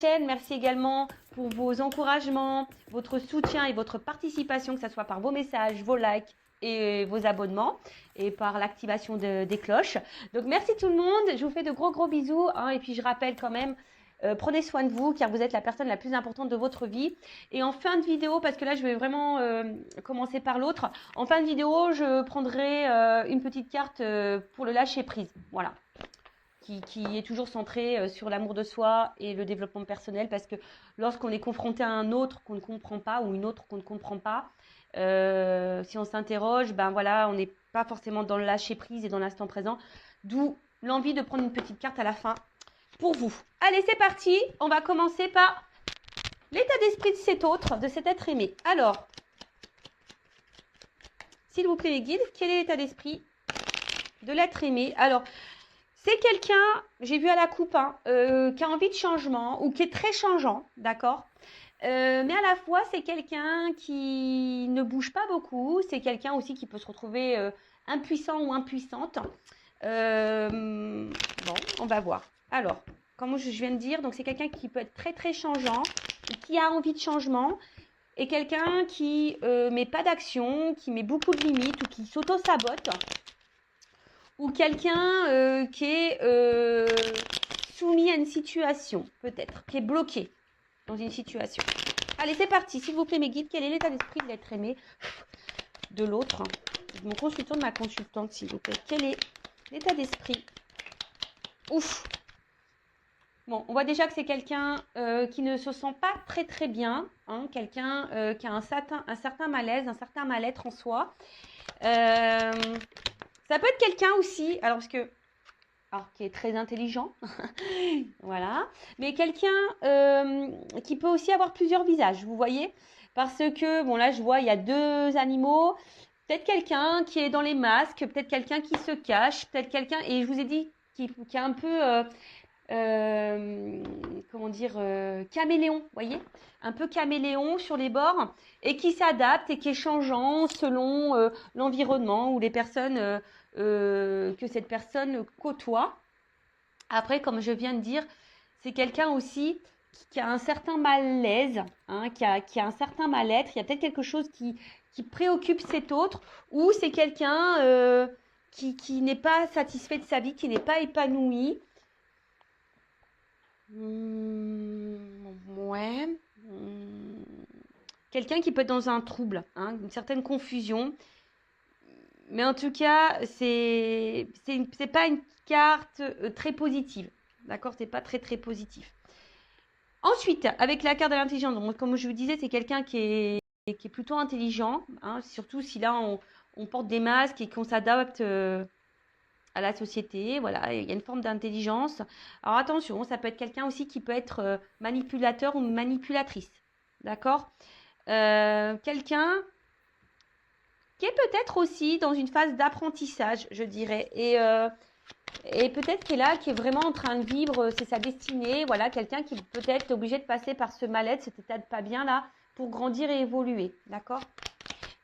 chaîne. Merci également pour vos encouragements, votre soutien et votre participation, que ce soit par vos messages, vos likes et vos abonnements et par l'activation des cloches. Donc merci tout le monde, je vous fais de gros bisous et puis je rappelle quand même, prenez soin de vous car vous êtes la personne la plus importante de votre vie. Et en fin de vidéo, parce que là je vais vraiment commencer par l'autre, en fin de vidéo je prendrai une petite carte pour le lâcher prise, voilà. Qui est toujours centré sur l'amour de soi et le développement personnel, parce que lorsqu'on est confronté à un autre qu'on ne comprend pas ou une autre qu'on ne comprend pas, si on s'interroge, ben voilà, on n'est pas forcément dans le lâcher prise et dans l'instant présent, d'où l'envie de prendre une petite carte à la fin pour vous. Allez, c'est parti, on va commencer par l'état d'esprit de cet autre, de cet être aimé. Alors, s'il vous plaît les guides, quel est l'état d'esprit de l'être aimé? Alors, c'est quelqu'un, j'ai vu à la coupe, qui a envie de changement ou qui est très changeant, d'accord, mais à la fois, c'est quelqu'un qui ne bouge pas beaucoup. C'est quelqu'un aussi qui peut se retrouver impuissant ou impuissante. Bon, on va voir. Alors, comme je viens de dire, donc c'est quelqu'un qui peut être très changeant, qui a envie de changement, et quelqu'un qui met pas d'action, qui met beaucoup de limites ou qui s'auto-sabote. Ou quelqu'un qui est soumis à une situation, peut-être, qui est bloqué dans une situation. Allez, c'est parti. S'il vous plaît, mes guides, quel est l'état d'esprit de l'être aimé de l'autre, de mon consultant, de ma consultante, s'il vous plaît? Quel est l'état d'esprit? Ouf. Bon, on voit déjà que c'est quelqu'un qui ne se sent pas très bien, quelqu'un qui a un certain malaise, un certain mal-être en soi. Ça peut être quelqu'un aussi, alors qui est très intelligent, voilà, mais quelqu'un qui peut aussi avoir plusieurs visages, vous voyez, parce que, bon là je vois, il y a deux animaux, peut-être quelqu'un qui est dans les masques, peut-être quelqu'un qui se cache, peut-être quelqu'un, et je vous ai dit, qui est un peu, comment dire, caméléon, vous voyez, un peu caméléon sur les bords, et qui s'adapte et qui est changeant selon l'environnement ou les personnes que cette personne côtoie. Après, comme je viens de dire, c'est quelqu'un aussi qui a un certain malaise, qui a un certain mal-être. Il y a peut-être quelque chose qui préoccupe cet autre, ou c'est quelqu'un qui n'est pas satisfait de sa vie, qui n'est pas épanoui. Ouais. Quelqu'un qui peut être dans un trouble, une certaine confusion. Mais en tout cas, c'est pas une carte très positive. D'accord? C'est pas très positif. Ensuite, avec la carte de l'intelligence, donc comme je vous disais, c'est quelqu'un qui est plutôt intelligent, surtout si là on porte des masques et qu'on s'adapte à la société. Voilà, il y a une forme d'intelligence. Alors attention, ça peut être quelqu'un aussi qui peut être manipulateur ou manipulatrice. D'accord? Quelqu'un qui est peut-être aussi dans une phase d'apprentissage, je dirais, et peut-être qui est là, qui est vraiment en train de vivre, c'est sa destinée, voilà, quelqu'un qui peut-être est obligé de passer par ce mal-être, cet état de pas bien là, pour grandir et évoluer, d'accord?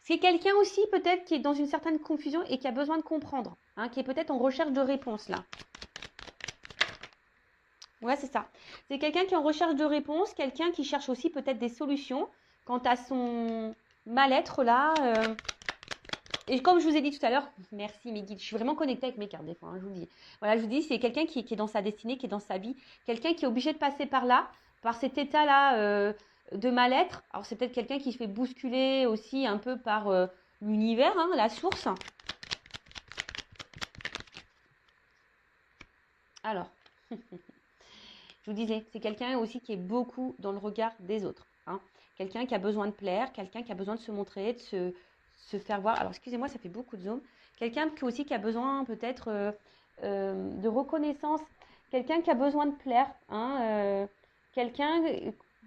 C'est quelqu'un aussi peut-être qui est dans une certaine confusion et qui a besoin de comprendre, qui est peut-être en recherche de réponse là. Ouais, c'est ça. C'est quelqu'un qui est en recherche de réponse, quelqu'un qui cherche aussi peut-être des solutions quant à son mal-être là. Et comme je vous ai dit tout à l'heure, merci mes guides, je suis vraiment connectée avec mes cartes des fois, je vous dis. Voilà, je vous dis, c'est quelqu'un qui est dans sa destinée, qui est dans sa vie, quelqu'un qui est obligé de passer par là, par cet état-là de mal-être. Alors c'est peut-être quelqu'un qui se fait bousculer aussi un peu par l'univers, la source. Alors, je vous disais, c'est quelqu'un aussi qui est beaucoup dans le regard des autres. Quelqu'un qui a besoin de plaire, quelqu'un qui a besoin de se montrer, de se faire voir. Alors, excusez-moi, ça fait beaucoup de zoom. Quelqu'un aussi qui a besoin peut-être de reconnaissance. Quelqu'un qui a besoin de plaire. Quelqu'un,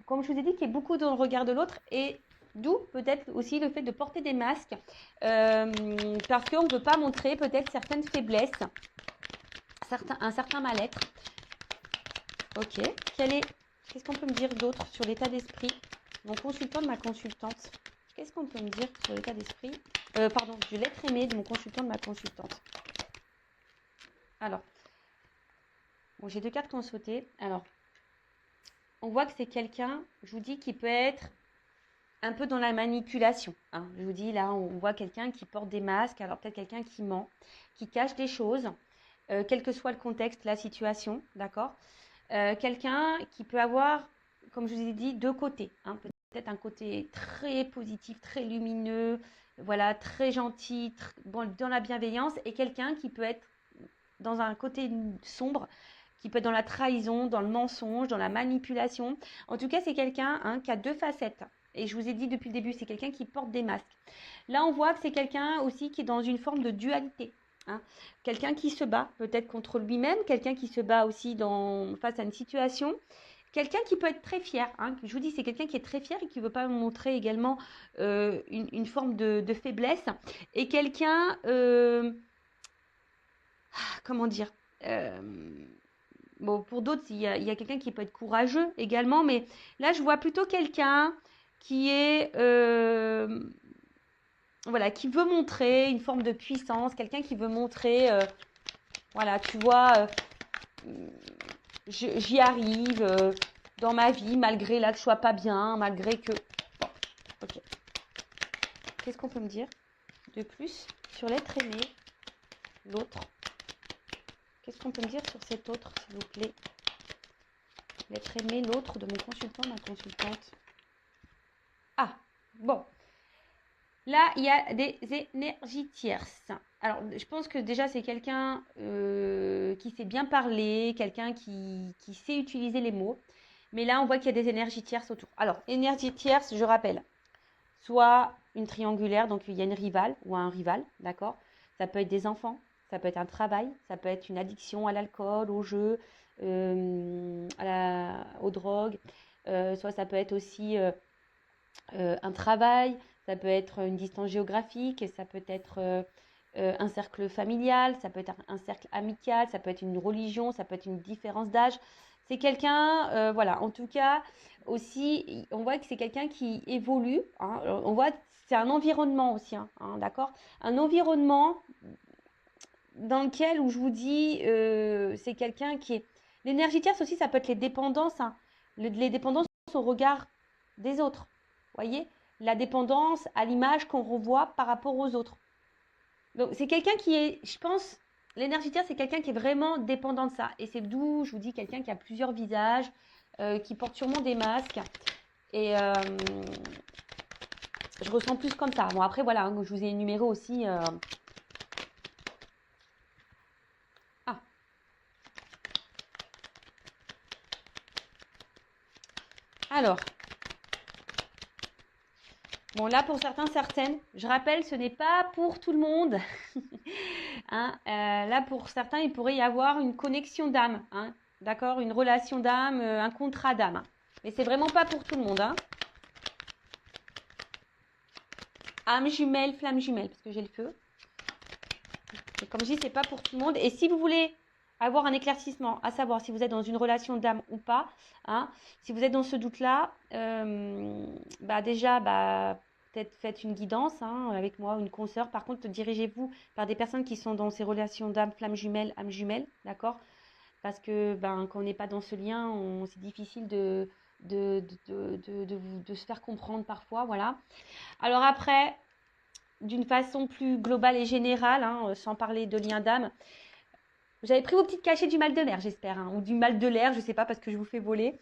comme je vous ai dit, qui est beaucoup dans le regard de l'autre. Et d'où peut-être aussi le fait de porter des masques. Parce qu'on ne veut pas montrer peut-être certaines faiblesses, un certain mal-être. Ok. Qu'est-ce qu'on peut me dire d'autre sur l'état d'esprit? Mon consultant de ma consultante. Qu'est-ce qu'on peut me dire sur l'état d'esprit pardon, de l'être aimé de mon consultant de ma consultante. Alors, bon, j'ai deux cartes qui ont sauté. Alors, on voit que c'est quelqu'un, je vous dis, qui peut être un peu dans la manipulation, hein. Je vous dis, là, on voit quelqu'un qui porte des masques, alors peut-être quelqu'un qui ment, qui cache des choses, quel que soit le contexte, la situation, d'accord? Quelqu'un qui peut avoir, comme je vous ai dit, deux côtés, hein. Peut-être un côté très positif, très lumineux, voilà, très gentil, bon, dans la bienveillance, et quelqu'un qui peut être dans un côté sombre, qui peut être dans la trahison, dans le mensonge, dans la manipulation. En tout cas, c'est quelqu'un, hein, qui a deux facettes. Et je vous ai dit depuis le début, c'est quelqu'un qui porte des masques. Là, on voit que c'est quelqu'un aussi qui est dans une forme de dualité, hein. Quelqu'un qui se bat peut-être contre lui-même, quelqu'un qui se bat aussi face à une situation. Quelqu'un qui peut être très fier, hein. Je vous dis, c'est quelqu'un qui est très fier et qui ne veut pas montrer également une forme de faiblesse. Et quelqu'un, comment dire, euh, bon, pour d'autres, il y a quelqu'un qui peut être courageux également, mais là, je vois plutôt quelqu'un qui est, voilà, qui veut montrer une forme de puissance, quelqu'un qui veut montrer, voilà, tu vois, j'y arrive dans ma vie, malgré là que je sois pas bien, malgré que... Bon, ok. Qu'est-ce qu'on peut me dire de plus sur l'être aimé, l'autre? Qu'est-ce qu'on peut me dire sur cet autre, s'il vous plaît? L'être aimé, l'autre de mon consultant, ma consultante. Ah, bon. Là, il y a des énergies tierces. Alors, je pense que déjà, c'est quelqu'un qui sait bien parler, quelqu'un qui sait utiliser les mots. Mais là, on voit qu'il y a des énergies tierces autour. Alors, énergie tierce, je rappelle, soit une triangulaire, donc il y a une rivale ou un rival, d'accord? Ça peut être des enfants, ça peut être un travail, ça peut être une addiction à l'alcool, au jeu, aux drogues. Soit ça peut être aussi un travail, ça peut être une distance géographique, ça peut être un cercle familial, ça peut être un cercle amical, ça peut être une religion, ça peut être une différence d'âge. C'est quelqu'un, voilà, en tout cas, aussi, on voit que c'est quelqu'un qui évolue, hein. On voit que c'est un environnement aussi, hein, d'accord? Un environnement dans lequel, où je vous dis, c'est quelqu'un qui est... L'énergie tierce aussi, ça peut être les dépendances, hein. Les dépendances au regard des autres. Voyez, la dépendance à l'image qu'on revoit par rapport aux autres. Donc, c'est quelqu'un qui est, je pense, l'énergie tierce, c'est quelqu'un qui est vraiment dépendant de ça. Et c'est d'où, je vous dis, quelqu'un qui a plusieurs visages, qui porte sûrement des masques. Et je ressens plus comme ça. Bon, après, voilà, hein, je vous ai énuméré aussi... Ah, alors... Bon, là, pour certains, certaines, je rappelle, ce n'est pas pour tout le monde. Hein, là, pour certains, il pourrait y avoir une connexion d'âme, hein, d'accord? Une relation d'âme, un contrat d'âme. Mais c'est vraiment pas pour tout le monde, hein. Âme jumelle, flamme jumelle, parce que j'ai le feu. Et comme je dis, c'est pas pour tout le monde. Et si vous voulez avoir un éclaircissement, à savoir si vous êtes dans une relation d'âme ou pas, hein, si vous êtes dans ce doute-là, déjà, peut-être faites une guidance, hein, avec moi, une consoeur. Par contre, dirigez-vous par des personnes qui sont dans ces relations d'âme, flamme jumelle, âme jumelle, d'accord? Parce que quand on n'est pas dans ce lien, c'est difficile de se faire comprendre parfois, voilà. Alors après, d'une façon plus globale et générale, hein, sans parler de lien d'âme, vous avez pris vos petites cachets du mal de mer, j'espère, hein, ou du mal de l'air, je ne sais pas, parce que je vous fais voler.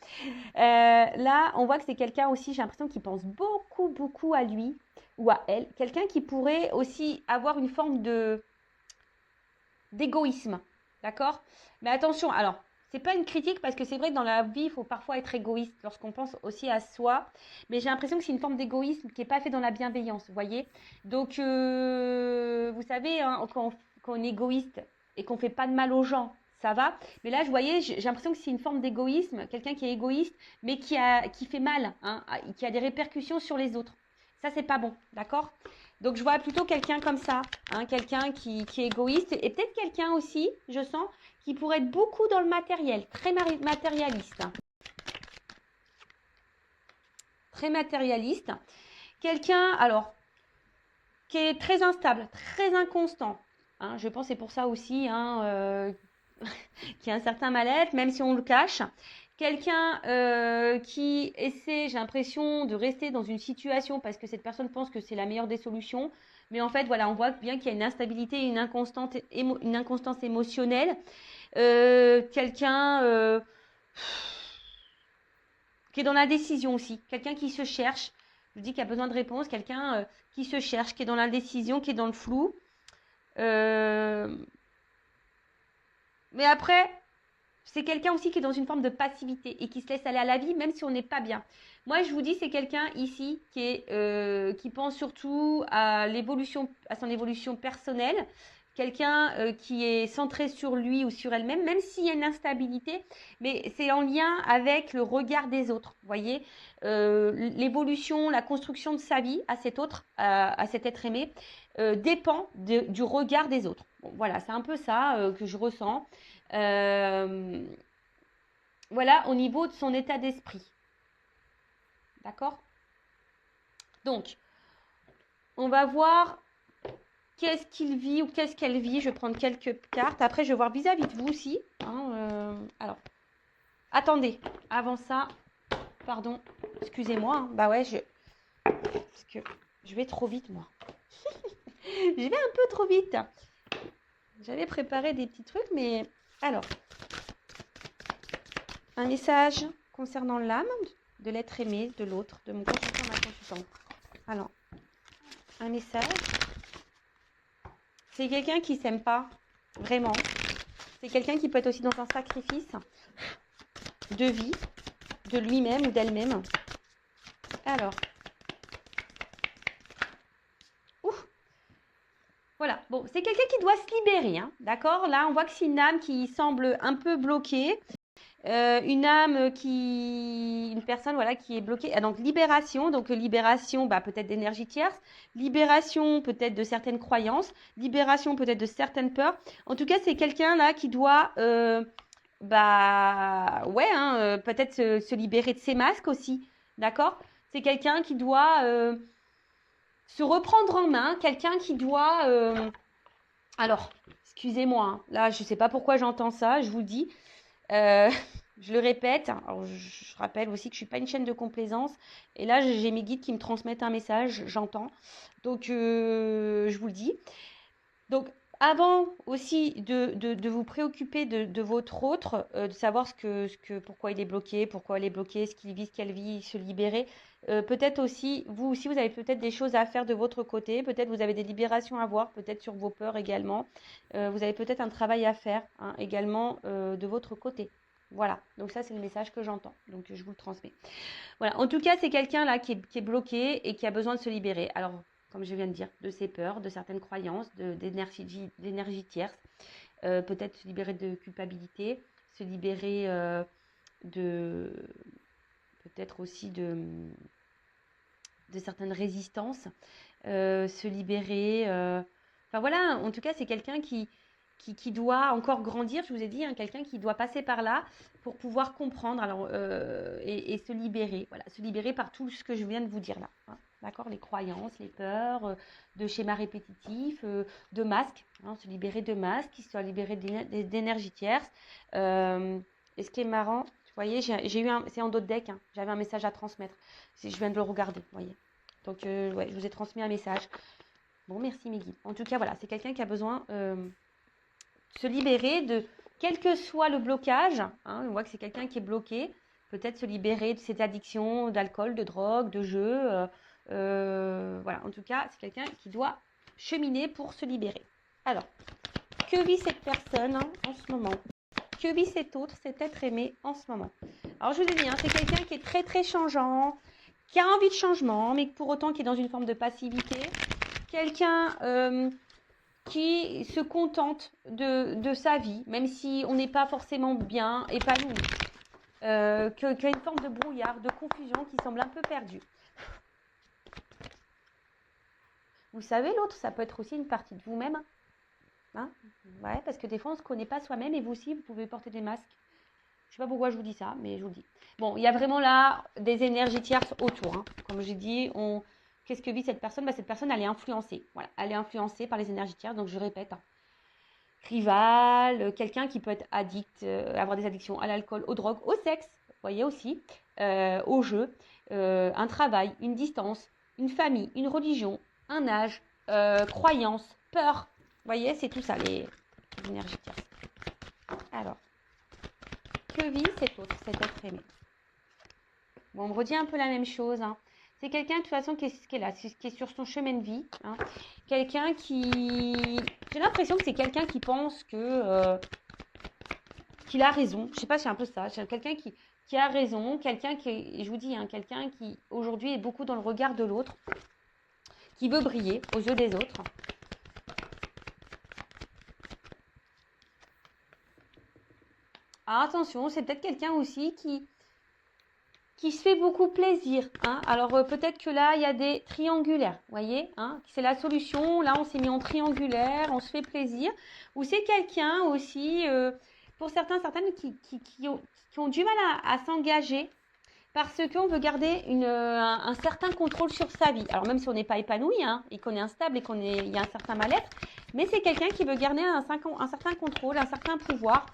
Là, on voit que c'est quelqu'un aussi, j'ai l'impression qu'il pense beaucoup, beaucoup à lui ou à elle. Quelqu'un qui pourrait aussi avoir une forme d'égoïsme, d'accord? Mais attention, alors, c'est pas une critique parce que c'est vrai que dans la vie, il faut parfois être égoïste lorsqu'on pense aussi à soi. Mais j'ai l'impression que c'est une forme d'égoïsme qui n'est pas fait dans la bienveillance, vous voyez? Donc, vous savez, hein, quand on est égoïste et qu'on fait pas de mal aux gens, ça va. Mais là, je voyais, j'ai l'impression que c'est une forme d'égoïsme, quelqu'un qui est égoïste, mais qui fait mal, hein, qui a des répercussions sur les autres. Ça, c'est pas bon, d'accord? Donc, je vois plutôt quelqu'un comme ça, hein, quelqu'un qui est égoïste et peut-être quelqu'un aussi, je sens, qui pourrait être beaucoup dans le matériel, très matérialiste. Très matérialiste. Quelqu'un, alors, qui est très instable, très inconstant. Hein, je pense que c'est pour ça aussi, hein, qu'il y a un certain mal-être, même si on le cache. Quelqu'un qui essaie, j'ai l'impression, de rester dans une situation parce que cette personne pense que c'est la meilleure des solutions. Mais en fait, voilà, on voit bien qu'il y a une instabilité, une inconstance émotionnelle. Quelqu'un qui est dans la décision aussi. Quelqu'un qui se cherche. Je dis qu'il y a besoin de réponse. Quelqu'un qui se cherche, qui est dans l'indécision, qui est dans le flou. Mais après, c'est quelqu'un aussi qui est dans une forme de passivité et qui se laisse aller à la vie, même si on n'est pas bien. Moi, je vous dis, c'est quelqu'un ici qui pense surtout à son évolution personnelle. Quelqu'un qui est centré sur lui ou sur elle-même, même s'il y a une instabilité, mais c'est en lien avec le regard des autres. Vous voyez, l'évolution, la construction de sa vie à cet autre, à cet être aimé, dépend du regard des autres. Bon, voilà, c'est un peu ça que je ressens. Voilà, au niveau de son état d'esprit. D'accord? Donc, on va voir qu'est-ce qu'il vit ou qu'est-ce qu'elle vit. Je vais prendre quelques cartes. Après, je vais voir vis-à-vis de vous aussi. Alors, attendez. Avant ça, pardon, excusez-moi. Bah ouais, parce que je vais trop vite, moi. Je vais un peu trop vite. J'avais préparé des petits trucs, mais... Alors, un message concernant l'âme de l'être aimé, de l'autre, de mon consultant, ma consultante. Alors, un message. C'est quelqu'un qui ne s'aime pas, vraiment. C'est quelqu'un qui peut être aussi dans un sacrifice de vie, de lui-même ou d'elle-même. Alors, voilà, bon, c'est quelqu'un qui doit se libérer, hein, d'accord? Là, on voit que c'est une âme qui semble un peu bloquée. Une personne voilà, qui est bloquée. Donc, libération, bah, peut-être d'énergie tierce, libération peut-être de certaines croyances, libération peut-être de certaines peurs. En tout cas, c'est quelqu'un là qui doit, peut-être se libérer de ses masques aussi, d'accord? C'est quelqu'un qui doit se reprendre en main, quelqu'un qui doit... Alors, excusez-moi, hein, là, je ne sais pas pourquoi j'entends ça, je vous le dis. Je le répète, alors je rappelle aussi que je ne suis pas une chaîne de complaisance. Et là, j'ai mes guides qui me transmettent un message, j'entends. Donc, je vous le dis. Donc, avant aussi de vous préoccuper de votre autre, de savoir pourquoi il est bloqué, ce qu'il vit, ce qu'elle vit, se libérer. Peut-être aussi, vous aussi, vous avez peut-être des choses à faire de votre côté. Peut-être vous avez des libérations à voir, peut-être sur vos peurs également. Vous avez peut-être un travail à faire hein, également de votre côté. Voilà, donc ça c'est le message que j'entends, donc je vous le transmets. Voilà, en tout cas c'est quelqu'un là qui est bloqué et qui a besoin de se libérer. Alors, comme je viens de dire, de ses peurs, de certaines croyances, d'énergie tierce, peut-être se libérer de culpabilité, se libérer peut-être aussi de certaines résistances, se libérer... Enfin voilà, en tout cas c'est quelqu'un qui doit encore grandir, je vous ai dit, hein, quelqu'un qui doit passer par là pour pouvoir comprendre et se libérer. Voilà, se libérer par tout ce que je viens de vous dire là. Hein, d'accord? Les croyances, les peurs, de schémas répétitifs, de masques. Hein, se libérer de masques, se libérer d'énergie tierce. Et ce qui est marrant, vous voyez, j'ai eu c'est en d'autres decks, hein, j'avais un message à transmettre. Je viens de le regarder, vous voyez. Donc, ouais, je vous ai transmis un message. Bon, merci mes guides. En tout cas, voilà, c'est quelqu'un qui a besoin... se libérer de quel que soit le blocage, hein, on voit que c'est quelqu'un qui est bloqué, peut-être se libérer de ses addictions d'alcool, de drogue, de jeux, voilà, en tout cas, c'est quelqu'un qui doit cheminer pour se libérer. Alors, que vit cette personne hein, en ce moment? Que vit cet autre, cet être aimé en ce moment? Alors, je vous ai dit, hein, c'est quelqu'un qui est très, très changeant, qui a envie de changement, mais pour autant qui est dans une forme de passivité. Quelqu'un... qui se contente de sa vie, même si on n'est pas forcément bien épanoui, qu'il y a une forme de brouillard, de confusion qui semble un peu perdue. Vous savez, l'autre, ça peut être aussi une partie de vous-même. Hein, ouais, parce que des fois, on ne se connaît pas soi-même et vous aussi, vous pouvez porter des masques. Je ne sais pas pourquoi je vous dis ça, mais je vous le dis. Bon, il y a vraiment là des énergies tierces autour. Hein. Comme j'ai dit, qu'est-ce que vit cette personne? Bah, cette personne, elle est influencée. Voilà, elle est influencée par les énergies tierces. Donc, je répète, hein. Rival, quelqu'un qui peut être addict, avoir des addictions à l'alcool, aux drogues, au sexe, voyez aussi, au jeu, un travail, une distance, une famille, une religion, un âge, croyance, peur. Vous voyez, c'est tout ça, les énergies tierces. Alors, que vit cet autre, cet être aimé? Bon, on me redit un peu la même chose. Hein. C'est quelqu'un, de toute façon, qui est là, qui est sur son chemin de vie. Hein. Quelqu'un qui... J'ai l'impression que c'est quelqu'un qui pense que... qu'il a raison. Je sais pas, c'est un peu ça. C'est quelqu'un qui a raison. Quelqu'un qui... Je vous dis, hein, quelqu'un qui, aujourd'hui, est beaucoup dans le regard de l'autre. Qui veut briller aux yeux des autres. Alors, attention, c'est peut-être quelqu'un aussi qui se fait beaucoup plaisir. Hein. Alors, peut-être que là, il y a des triangulaires, vous voyez, hein, c'est la solution. Là, on s'est mis en triangulaire, on se fait plaisir. Ou c'est quelqu'un aussi, pour certains, certaines, qui ont du mal à s'engager parce qu'on veut garder un certain contrôle sur sa vie. Alors, même si on n'est pas épanoui, hein, et qu'on est instable et il y a un certain mal-être, mais c'est quelqu'un qui veut garder un certain contrôle, un certain pouvoir.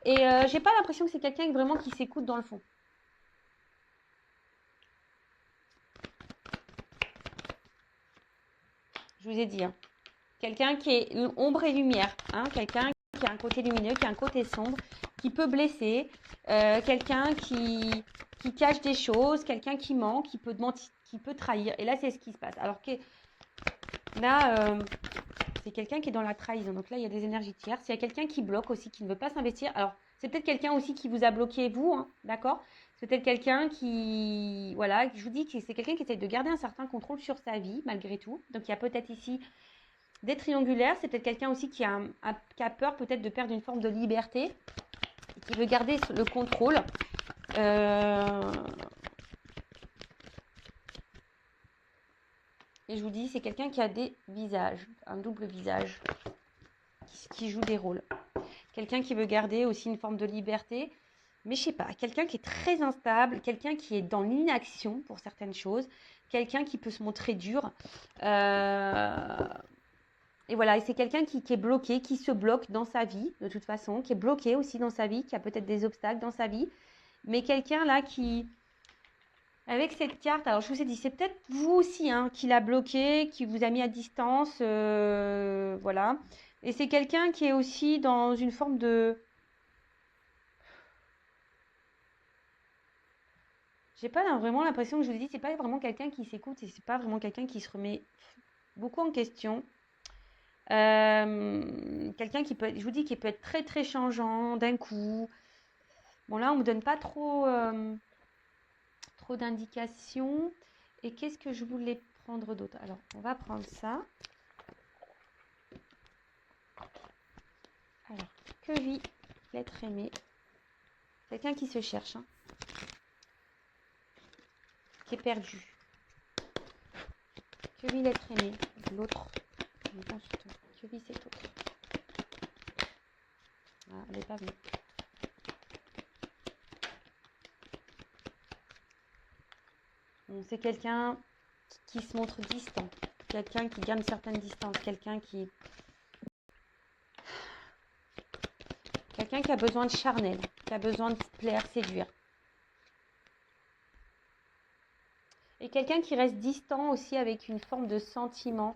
Et j'ai pas l'impression que c'est quelqu'un vraiment qui s'écoute dans le fond. Je vous ai dit, hein. Quelqu'un qui est ombre et lumière, hein. Quelqu'un qui a un côté lumineux, qui a un côté sombre, qui peut blesser, quelqu'un qui cache des choses, quelqu'un qui ment, qui peut mentir, qui peut trahir. Et là, c'est ce qui se passe. Alors que là, c'est quelqu'un qui est dans la trahison. Donc là, il y a des énergies tierces. Il y a quelqu'un qui bloque aussi, qui ne veut pas s'investir. Alors, c'est peut-être quelqu'un aussi qui vous a bloqué, vous, hein, d'accord? C'est peut-être quelqu'un qui, voilà, je vous dis que c'est quelqu'un qui essaie de garder un certain contrôle sur sa vie, malgré tout. Donc, il y a peut-être ici des triangulaires. C'est peut-être quelqu'un aussi qui a peur peut-être de perdre une forme de liberté, et qui veut garder le contrôle. Et je vous dis, c'est quelqu'un qui a des visages, un double visage, qui joue des rôles. Quelqu'un qui veut garder aussi une forme de liberté, mais je sais pas, quelqu'un qui est très instable, quelqu'un qui est dans l'inaction pour certaines choses, quelqu'un qui peut se montrer dur. Et voilà, et c'est quelqu'un qui est bloqué, qui se bloque dans sa vie, de toute façon, qui est bloqué aussi dans sa vie, qui a peut-être des obstacles dans sa vie, mais quelqu'un là qui... Avec cette carte, alors je vous ai dit, c'est peut-être vous aussi hein, qui l'a bloqué, qui vous a mis à distance, voilà. Et c'est quelqu'un qui est aussi dans une forme de... J'ai pas vraiment l'impression que je vous ai dit, c'est pas vraiment quelqu'un qui s'écoute et c'est pas vraiment quelqu'un qui se remet beaucoup en question. Quelqu'un qui peut être, je vous dis, qui peut être très très changeant d'un coup. Bon là, on me donne pas trop d'indications. Et qu'est-ce que je voulais prendre d'autre? Alors, on va prendre ça. Alors, que vit l'être aimé? Quelqu'un qui se cherche, hein, qui est perdu. Que vit l'être aimé? L'autre. Que vit cet autre? Ah, elle n'est pas venue. Bon, c'est quelqu'un qui se montre distant. Quelqu'un qui garde une certaine distance. Quelqu'un qui a besoin de charnel. Qui a besoin de plaire, séduire. Et quelqu'un qui reste distant aussi avec une forme de sentiment.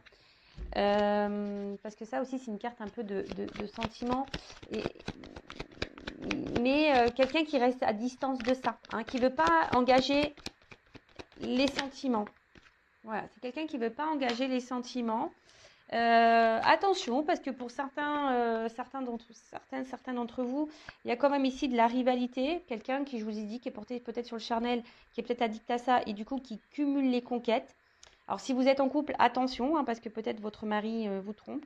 Parce que ça aussi, c'est une carte un peu de sentiment. Mais quelqu'un qui reste à distance de ça. Hein, qui ne veut pas engager les sentiments. Voilà, c'est quelqu'un qui ne veut pas engager les sentiments. Attention, parce que pour certains d'entre vous, il y a quand même ici de la rivalité. Quelqu'un qui, je vous ai dit, qui est porté peut-être sur le charnel, qui est peut-être addict à ça et du coup qui cumule les conquêtes. Alors, si vous êtes en couple, attention, hein, parce que peut-être votre mari vous trompe.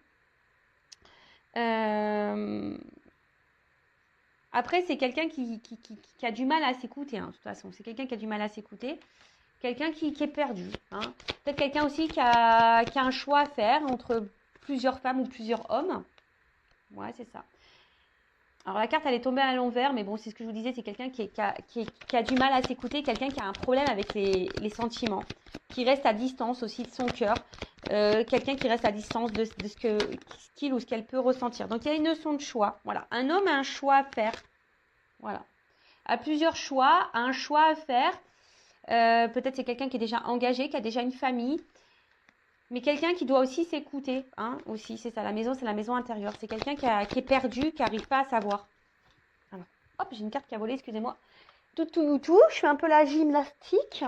Après, c'est quelqu'un qui a du mal à s'écouter, hein, de toute façon. C'est quelqu'un qui a du mal à s'écouter. Quelqu'un qui est perdu. Hein. Peut-être quelqu'un aussi qui a un choix à faire entre plusieurs femmes ou plusieurs hommes. Ouais, c'est ça. Alors, la carte, elle est tombée à l'envers, mais bon, c'est ce que je vous disais, c'est quelqu'un qui a du mal à s'écouter, quelqu'un qui a un problème avec les sentiments, qui reste à distance aussi de son cœur, quelqu'un qui reste à distance de ce qu'il ou ce qu'elle peut ressentir. Donc, il y a une notion de choix. Voilà. Un homme a un choix à faire. Voilà. a plusieurs choix, a un choix à faire. Peut-être c'est quelqu'un qui est déjà engagé, qui a déjà une famille, mais quelqu'un qui doit aussi s'écouter, hein, aussi, c'est ça, la maison, c'est la maison intérieure. C'est quelqu'un qui est perdu, qui n'arrive pas à savoir. Alors, hop, j'ai une carte qui a volé, excusez-moi. Tout, je fais un peu la gymnastique.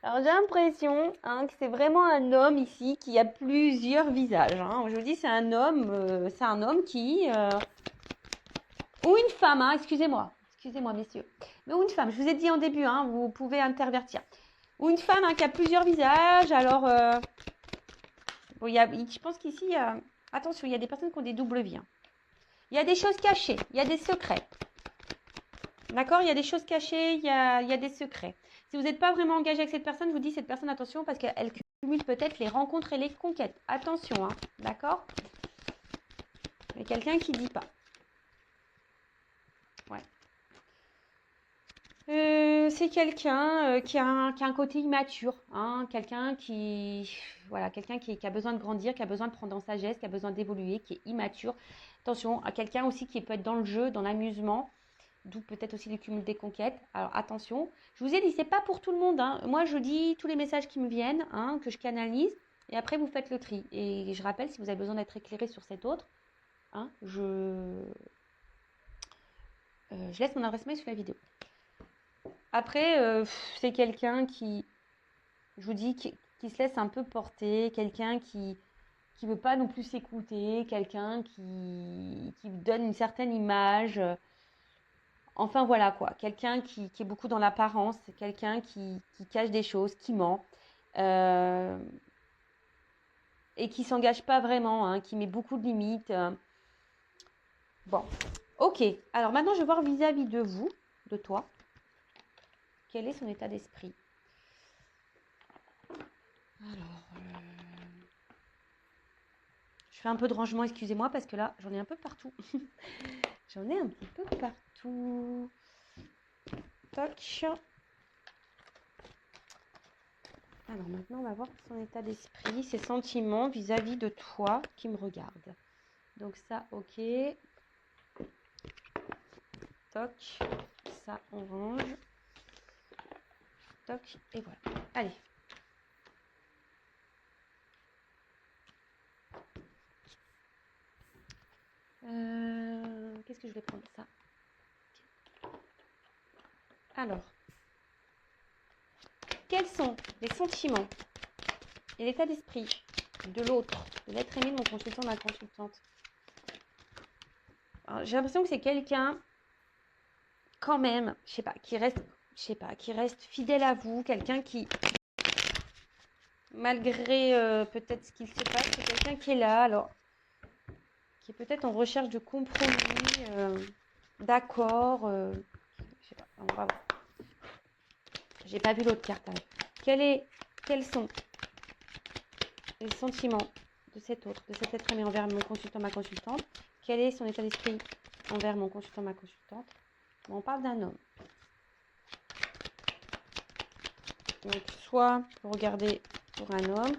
Alors j'ai l'impression que c'est vraiment un homme ici qui a plusieurs visages. Hein. Je vous dis, c'est un homme qui... ou une femme, hein, excusez-moi, messieurs. Mais ou une femme, je vous ai dit en début, hein, vous pouvez intervertir. Ou une femme qui a plusieurs visages. Alors, bon, je pense qu'ici, attention, il y a des personnes qui ont des doubles vies. Hein. Il y a des choses cachées, il y a des secrets. D'accord? Il y a des choses cachées, il y a des secrets. Si vous n'êtes pas vraiment engagé avec cette personne, je vous dis cette personne, attention, parce qu'elle cumule peut-être les rencontres et les conquêtes. Attention, hein, d'accord? Il y a quelqu'un qui ne dit pas. Ouais. C'est quelqu'un qui a un côté immature, hein, quelqu'un qui a besoin de grandir, qui a besoin de prendre en sagesse, qui a besoin d'évoluer, qui est immature. Attention, à quelqu'un aussi qui peut être dans le jeu, dans l'amusement. D'où peut-être aussi le cumul des conquêtes. Alors attention, je vous ai dit, c'est pas pour tout le monde. Hein. Moi, je dis tous les messages qui me viennent, hein, que je canalise, et après vous faites le tri. Et je rappelle, si vous avez besoin d'être éclairé sur cet autre, hein, je laisse mon adresse mail sous la vidéo. Après, c'est quelqu'un qui, je vous dis, qui se laisse un peu porter, quelqu'un qui veut pas non plus s'écouter, quelqu'un qui donne une certaine image. Enfin voilà quoi, quelqu'un qui est beaucoup dans l'apparence, quelqu'un qui cache des choses, qui ment, et qui s'engage pas vraiment, hein, qui met beaucoup de limites. Bon, ok. Alors maintenant, je vais voir vis-à-vis de vous, de toi, quel est son état d'esprit. Alors, je fais un peu de rangement, excusez-moi, parce que là, j'en ai un peu partout. J'en ai un petit peu partout. Toc. Alors maintenant, on va voir son état d'esprit, ses sentiments vis-à-vis de toi qui me regarde. Donc ça, ok. Toc. Ça, on range. Toc. Et voilà. Allez. Qu'est-ce que je vais prendre ça? Alors. Quels sont les sentiments et l'état d'esprit de l'autre, de l'être aimé de mon consultant, de ma consultante? J'ai l'impression que c'est quelqu'un, quand même, qui reste fidèle à vous, quelqu'un qui, malgré peut-être ce qu'il se passe, c'est quelqu'un qui est là, alors, qui est peut-être en recherche de compromis, d'accord, je sais pas, on va voir. J'ai pas vu l'autre carte. Quels sont les sentiments de cet autre, de cet être aimé envers mon consultant, ma consultante? Quel est son état d'esprit envers mon consultant, ma consultante? Bon, on parle d'un homme. Donc, soit vous regardez pour un homme.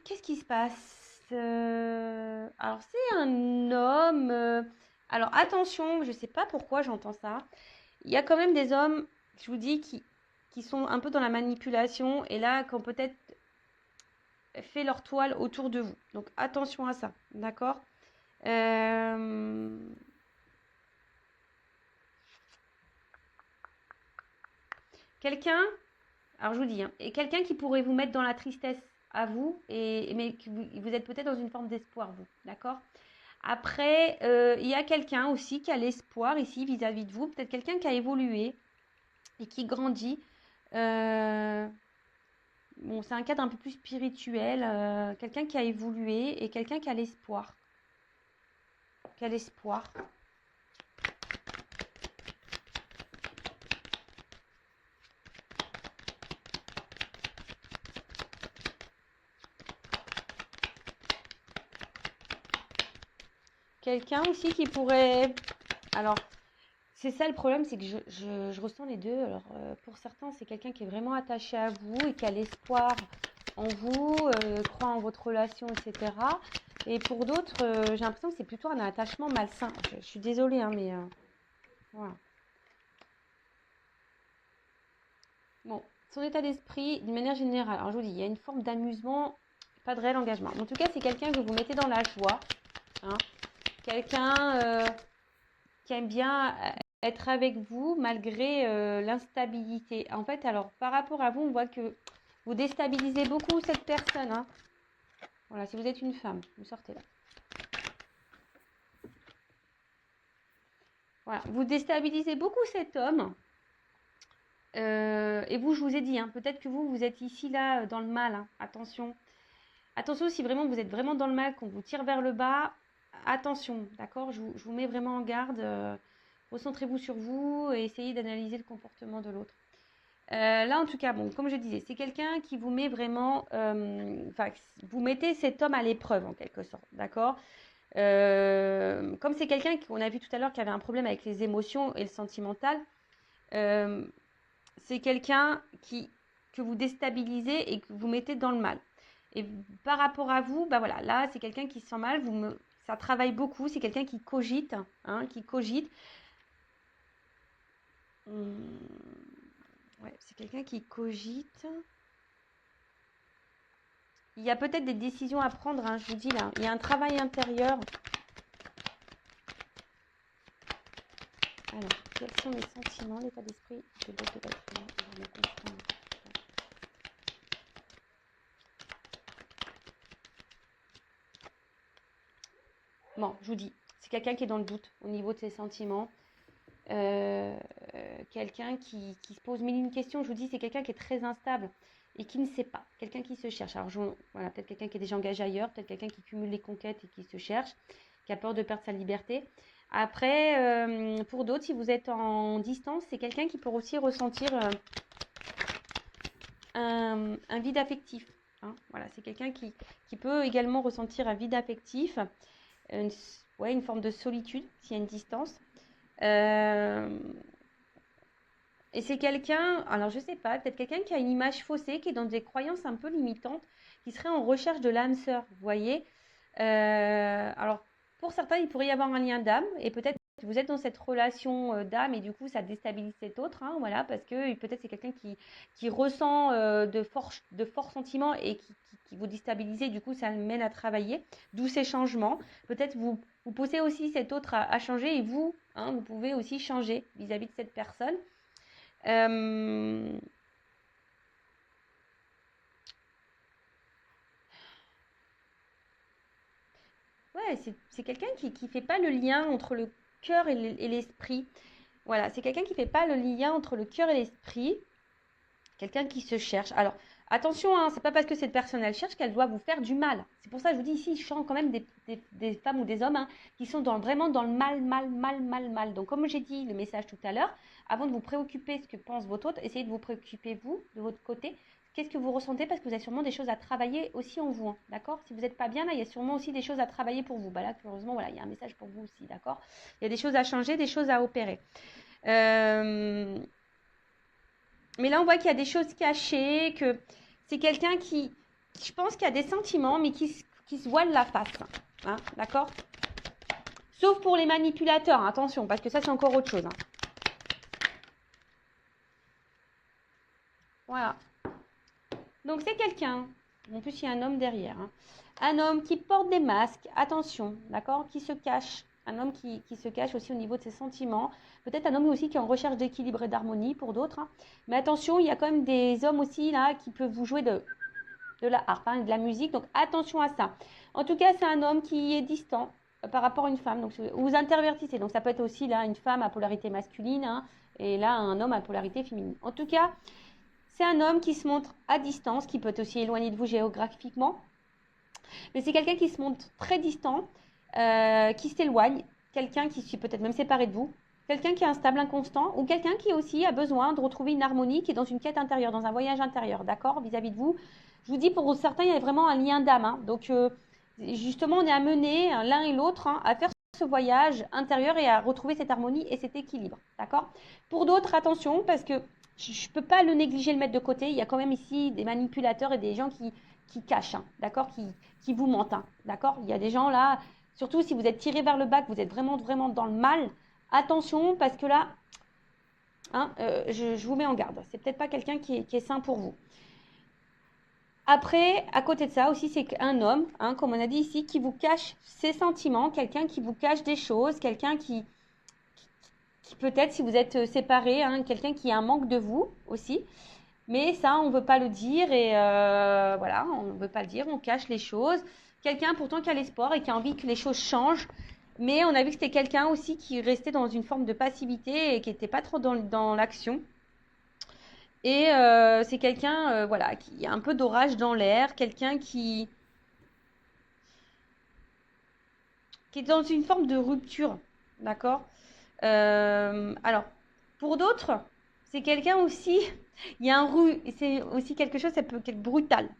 Qu'est-ce qui se passe? Alors, c'est un homme. Alors, attention, je ne sais pas pourquoi j'entends ça. Il y a quand même des hommes, je vous dis, qui sont un peu dans la manipulation et là, qui ont peut-être fait leur toile autour de vous. Donc, attention à ça, d'accord? Quelqu'un, alors je vous dis, et quelqu'un qui pourrait vous mettre dans la tristesse à vous, mais vous êtes peut-être dans une forme d'espoir, vous, d'accord? Après, il y a quelqu'un aussi qui a l'espoir ici vis-à-vis de vous, peut-être quelqu'un qui a évolué et qui grandit. Bon, c'est un cadre un peu plus spirituel, quelqu'un qui a évolué et quelqu'un qui a l'espoir. Quel espoir? Quelqu'un aussi qui pourrait... Alors, c'est ça le problème, c'est que je ressens les deux. Alors, pour certains, c'est quelqu'un qui est vraiment attaché à vous et qui a l'espoir en vous, croit en votre relation, etc. Et pour d'autres, j'ai l'impression que c'est plutôt un attachement malsain. Je suis désolée, hein, mais voilà. Bon, son état d'esprit, d'une manière générale. Alors, je vous dis, il y a une forme d'amusement, pas de réel engagement. En tout cas, c'est quelqu'un que vous mettez dans la joie. Hein. Quelqu'un qui aime bien être avec vous malgré l'instabilité. En fait, alors, par rapport à vous, on voit que vous déstabilisez beaucoup cette personne. Hein. Voilà, si vous êtes une femme, vous sortez là. Voilà, vous déstabilisez beaucoup cet homme. Et vous, je vous ai dit, hein, peut-être que vous êtes ici, là, dans le mal. Hein. Attention. Attention, si vraiment vous êtes vraiment dans le mal, qu'on vous tire vers le bas, attention, d'accord, je vous mets vraiment en garde. Recentrez-vous sur vous et essayez d'analyser le comportement de l'autre. Là, en tout cas, bon, comme je disais, c'est quelqu'un qui vous met vraiment... vous mettez cet homme à l'épreuve, en quelque sorte, d'accord. Comme c'est quelqu'un qu'on a vu tout à l'heure qui avait un problème avec les émotions et le sentimental, c'est quelqu'un que vous déstabilisez et que vous mettez dans le mal. Et par rapport à vous, bah voilà, là, c'est quelqu'un qui se sent mal, ça travaille beaucoup, c'est quelqu'un qui cogite, hein, qui cogite. Ouais, c'est quelqu'un qui cogite. Il y a peut-être des décisions à prendre, hein, je vous dis là. Il y a un travail intérieur. Alors, quels sont les sentiments, l'état d'esprit de l'autre de l'être humain? Bon, je vous dis, c'est quelqu'un qui est dans le doute au niveau de ses sentiments. Quelqu'un qui se pose mille une questions. Je vous dis, c'est quelqu'un qui est très instable et qui ne sait pas. Quelqu'un qui se cherche. Alors, voilà, peut-être quelqu'un qui est déjà engagé ailleurs, peut-être quelqu'un qui cumule les conquêtes et qui se cherche, qui a peur de perdre sa liberté. Après, pour d'autres, si vous êtes en distance, c'est quelqu'un qui peut aussi ressentir un vide affectif. Hein. Voilà, c'est quelqu'un qui peut également ressentir un vide affectif, une forme de solitude s'il y a une distance. Et c'est quelqu'un, alors je sais pas, peut-être quelqu'un qui a une image faussée, qui est dans des croyances un peu limitantes, qui serait en recherche de l'âme sœur, vous voyez. Alors, pour certains, il pourrait y avoir un lien d'âme, et peut-être que vous êtes dans cette relation d'âme, et du coup, ça déstabilise cet autre, hein, voilà, parce que peut-être c'est quelqu'un qui ressent de forts sentiments et qui vous déstabilise, du coup, ça le mène à travailler, d'où ces changements. Peut-être vous poussez aussi cet autre à changer, et vous, hein, vous pouvez aussi changer vis-à-vis de cette personne. Ouais, c'est quelqu'un qui fait pas le lien entre le cœur et l'esprit. Voilà, c'est quelqu'un qui fait pas le lien entre le cœur et l'esprit. Quelqu'un qui se cherche. Alors, attention, hein, c'est pas parce que cette personne elle cherche qu'elle doit vous faire du mal. C'est pour ça que je vous dis ici, je sens quand même des femmes ou des hommes, hein, qui sont vraiment dans le mal. Donc, comme j'ai dit le message tout à l'heure, avant de vous préoccuper de ce que pense votre autre, essayez de vous préoccuper vous, de votre côté. Qu'est-ce que vous ressentez? Parce que vous avez sûrement des choses à travailler aussi en vous, hein, d'accord? Si vous n'êtes pas bien, là, il y a sûrement aussi des choses à travailler pour vous. Bah là, heureusement, voilà, il y a un message pour vous aussi, d'accord? Il y a des choses à changer, des choses à opérer. Mais là, on voit qu'il y a des choses cachées, que c'est quelqu'un qui, je pense qu'il y a des sentiments, mais qui se voile la face. Hein, d'accord? Sauf pour les manipulateurs, attention, parce que ça, c'est encore autre chose. Hein. Voilà. Donc, c'est quelqu'un. En plus, il y a un homme derrière. Hein. Un homme qui porte des masques, attention, d'accord? Qui se cache. Un homme qui se cache aussi au niveau de ses sentiments. Peut-être un homme aussi qui est en recherche d'équilibre et d'harmonie pour d'autres. Hein. Mais attention, il y a quand même des hommes aussi là qui peuvent vous jouer de la harpe, hein, de la musique. Donc attention à ça. En tout cas, c'est un homme qui est distant par rapport à une femme. Donc vous intervertissez. Donc ça peut être aussi là une femme à polarité masculine, hein, et là un homme à polarité féminine. En tout cas, c'est un homme qui se montre à distance, qui peut être aussi éloigné de vous géographiquement. Mais c'est quelqu'un qui se montre très distant, qui s'éloigne, quelqu'un qui s'est peut-être même séparé de vous, quelqu'un qui est instable, inconstant, ou quelqu'un qui aussi a besoin de retrouver une harmonie, qui est dans une quête intérieure, dans un voyage intérieur, d'accord, vis-à-vis de vous. Je vous dis, pour certains, il y a vraiment un lien d'âme. Hein. Donc, justement, on est amené l'un et l'autre à faire ce voyage intérieur et à retrouver cette harmonie et cet équilibre, d'accord. Pour d'autres, attention, parce que je ne peux pas le négliger, le mettre de côté. Il y a quand même ici des manipulateurs et des gens qui qui cachent, hein, d'accord, qui vous mentent, hein, d'accord. Il y a des gens là, surtout si vous êtes tiré vers le bas, que vous êtes vraiment, vraiment dans le mal, attention parce que là, hein, je vous mets en garde. C'est peut-être pas quelqu'un qui est sain pour vous. Après, à côté de ça aussi, c'est un homme, hein, comme on a dit ici, qui vous cache ses sentiments, quelqu'un qui vous cache des choses, quelqu'un qui peut-être, si vous êtes séparés, hein, quelqu'un qui a un manque de vous aussi. Mais ça, on ne veut pas le dire et voilà, on ne veut pas le dire, on cache les choses. Quelqu'un pourtant qui a l'espoir et qui a envie que les choses changent. Mais on a vu que c'était quelqu'un aussi qui restait dans une forme de passivité et qui n'était pas trop dans l'action. Et c'est quelqu'un voilà, qui a un peu d'orage dans l'air, quelqu'un qui est dans une forme de rupture, d'accord. Alors, pour d'autres, c'est quelqu'un aussi, il y a c'est aussi quelque chose, ça peut être brutal,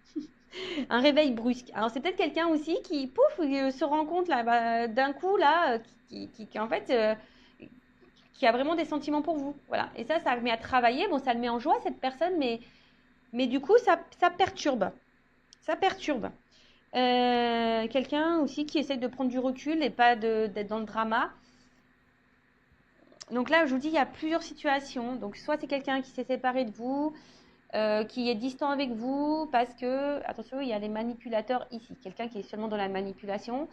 un réveil brusque. Alors, c'est peut-être quelqu'un aussi qui, pouf, se rend compte là, d'un coup, là, qui en fait, qui a vraiment des sentiments pour vous. Voilà. Et ça le met à travailler. Bon, ça le met en joie, cette personne, mais du coup, ça perturbe. Ça perturbe. Quelqu'un aussi qui essaye de prendre du recul et pas d'être dans le drama. Donc là, je vous dis, il y a plusieurs situations. Donc, soit c'est quelqu'un qui s'est séparé de vous, qui est distant avec vous, parce que, attention, il y a les manipulateurs ici. Quelqu'un qui est seulement dans la manipulation,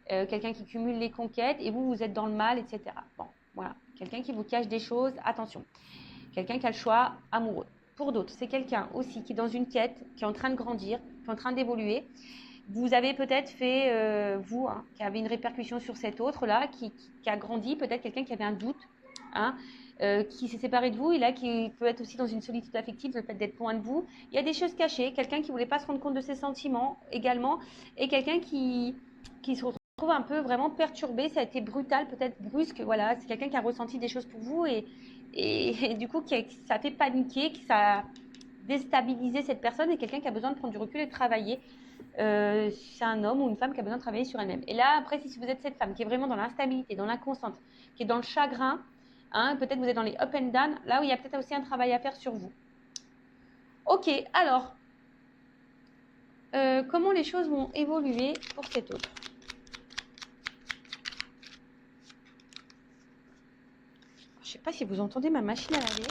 quelqu'un qui cumule les conquêtes, et vous êtes dans le mal, etc. Bon, voilà. Quelqu'un qui vous cache des choses, attention. Quelqu'un qui a le choix amoureux. Pour d'autres, c'est quelqu'un aussi qui est dans une quête, qui est en train de grandir, qui est en train d'évoluer. Vous avez peut-être fait, vous, hein, qui avez une répercussion sur cet autre-là, qui a grandi, peut-être quelqu'un qui avait un doute, hein, qui s'est séparé de vous, et là, qui peut être aussi dans une solitude affective, le fait d'être loin de vous. Il y a des choses cachées, quelqu'un qui ne voulait pas se rendre compte de ses sentiments également, et quelqu'un qui se retrouve un peu vraiment perturbé, ça a été brutal, peut-être brusque, voilà, c'est quelqu'un qui a ressenti des choses pour vous, et du coup, ça a fait paniquer, que ça a déstabilisé cette personne, et quelqu'un qui a besoin de prendre du recul et de travailler. C'est un homme ou une femme qui a besoin de travailler sur elle-même. Et là, après, si vous êtes cette femme qui est vraiment dans l'instabilité, dans l'inconstante, qui est dans le chagrin, hein, peut-être vous êtes dans les up and down, là où il y a peut-être aussi un travail à faire sur vous. Ok, alors, comment les choses vont évoluer pour cet autre? Je ne sais pas si vous entendez ma machine à laver.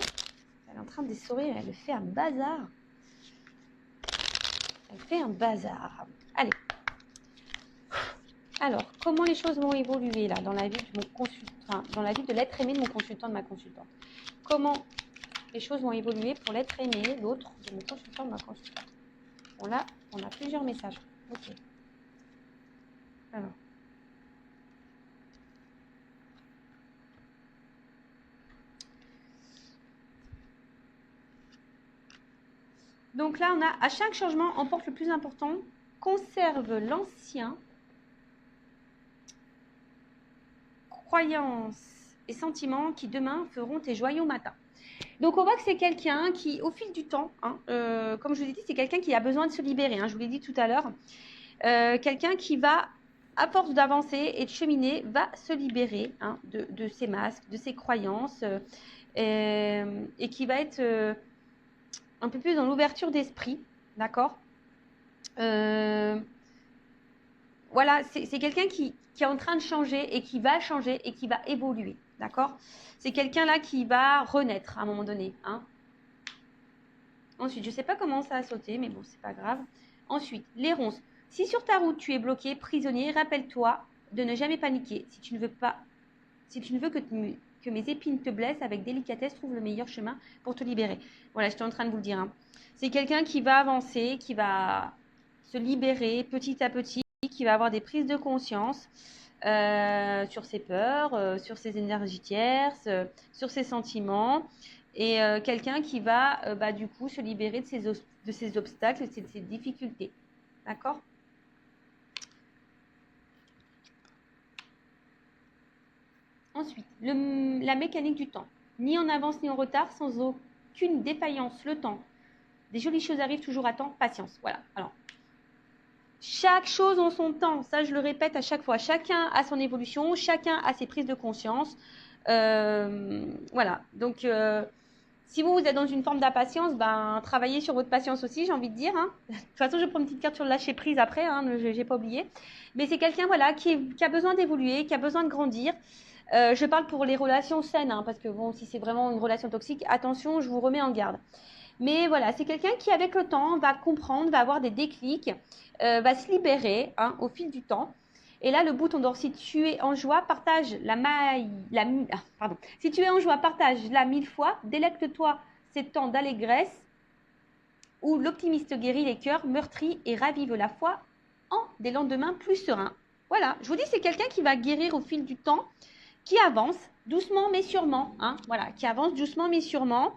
Elle est en train d'essorer, elle fait un bazar. Elle fait un bazar. Allez. Alors, comment les choses vont évoluer là dans la vie de mon consultant, enfin, dans la vie de l'être aimé de mon consultant, de ma consultante? Comment les choses vont évoluer pour l'être aimé, l'autre de mon consultant, de ma consultante? Bon là, on a plusieurs messages. Ok. Alors. Donc là, on a à chaque changement, emporte le plus important, conserve l'ancien, croyances et sentiments qui demain feront tes joyaux matins. Donc on voit que c'est quelqu'un qui, au fil du temps, hein, comme je vous ai dit, c'est quelqu'un qui a besoin de se libérer, hein, je vous l'ai dit tout à l'heure, quelqu'un qui va, à force d'avancer et de cheminer, va se libérer, hein, de ses masques, de ses croyances, et qui va être un peu plus dans l'ouverture d'esprit, d'accord. Voilà, c'est quelqu'un qui est en train de changer et qui va changer et qui va évoluer, d'accord. C'est quelqu'un là qui va renaître à un moment donné, hein. Ensuite, je ne sais pas comment ça a sauté, mais bon, c'est pas grave. Ensuite, les ronces. Si sur ta route tu es bloqué, prisonnier, rappelle-toi de ne jamais paniquer. Si tu ne veux que mes épines te blessent, avec délicatesse, trouve le meilleur chemin pour te libérer. Voilà, j'étais en train de vous le dire, hein. C'est quelqu'un qui va avancer, qui va se libérer petit à petit, qui va avoir des prises de conscience sur ses peurs, sur ses énergies tierces, sur ses sentiments, et quelqu'un qui va du coup se libérer de ses obstacles, de ses difficultés. D'accord? Ensuite, la mécanique du temps. Ni en avance ni en retard, sans aucune défaillance. Le temps. Des jolies choses arrivent toujours à temps. Patience. Voilà. Alors, chaque chose en son temps. Ça, je le répète à chaque fois. Chacun a son évolution. Chacun a ses prises de conscience. Voilà. Donc, Si vous êtes dans une forme d'impatience, ben, travaillez sur votre patience aussi, j'ai envie de dire. Hein. De toute façon, je prends une petite carte sur le lâcher prise après, hein, je n'ai pas oublié. Mais c'est quelqu'un voilà, qui a besoin d'évoluer, qui a besoin de grandir. Je parle pour les relations saines, hein, parce que bon, si c'est vraiment une relation toxique, attention, je vous remets en garde. Mais voilà, c'est quelqu'un qui, avec le temps, va comprendre, va avoir des déclics, va se libérer hein, au fil du temps. Et là, le bouton d'or, si tu es en joie, partage Si tu es en joie, partage-la 1000 fois, délecte-toi ces temps d'allégresse où l'optimiste guérit les cœurs meurtris et ravive la foi en des lendemains plus sereins. Voilà, je vous dis, c'est quelqu'un qui va guérir au fil du temps, qui avance doucement mais sûrement. Hein, voilà, qui avance doucement mais sûrement.